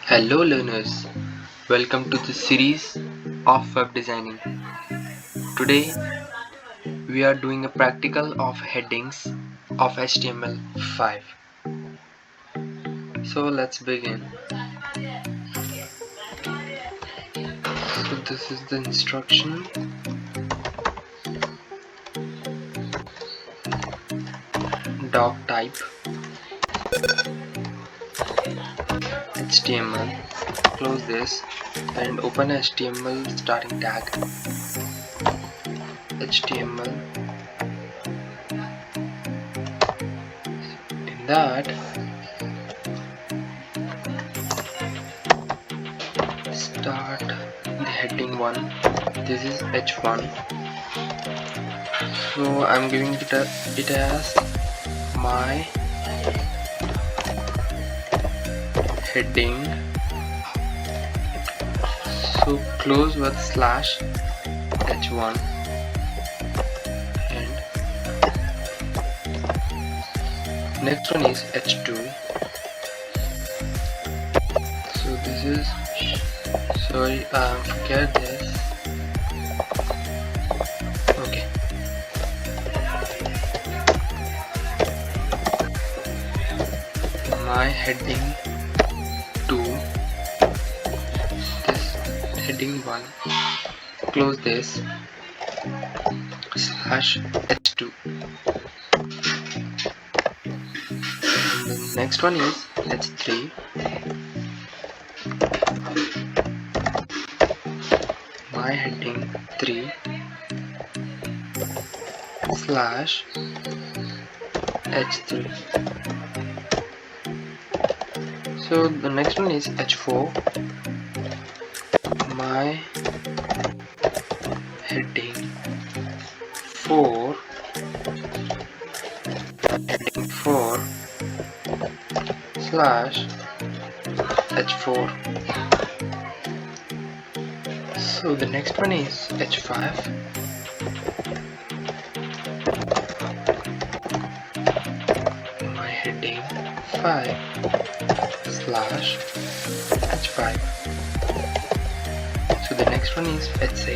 Hello learners, welcome to the series of web designing. Today we are doing a practical of headings of HTML5. So let's begin. So this is the instruction. Doc type HTML. Close this and open HTML starting tag. HTML. In that start the heading 1. This is h1. So I'm giving it as my heading. So close with slash h1 and next one is h2. So this is forget this. Okay, my heading 2, this heading 1, close this slash h2. And the next one is h3. My heading 3 slash h3. So the next one is h4. My heading 4 slash h4. So the next one is h5. My heading 5 slash h5. So the next one is h6.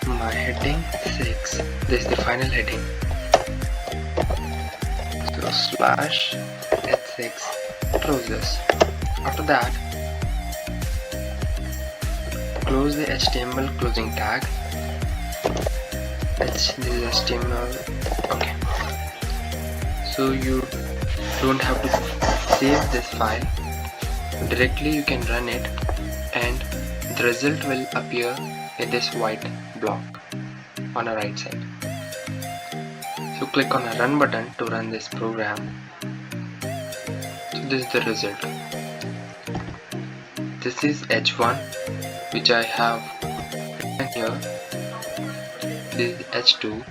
My heading 6. This is the final heading. So slash h6, close this. After that, close the HTML closing tag. This is HTML. Okay. So you don't have to save this file. Directly you can run it and the result will appear in this white block on the right side. So click on the run button to run this program. So this is the result. This is h1 which I have written here. This is h2.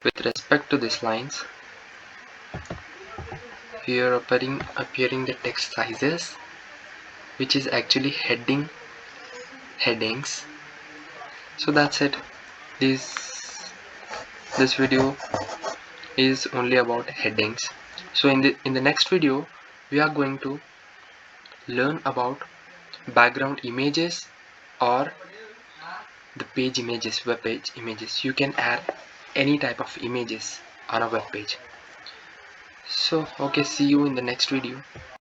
With respect to these lines, here appearing the text sizes, which is actually headings. So that's it. This video is only about headings. So in the next video we are going to learn about background images or the page images, web page images. You can add any type of images on a web page. So okay, see you in the next video.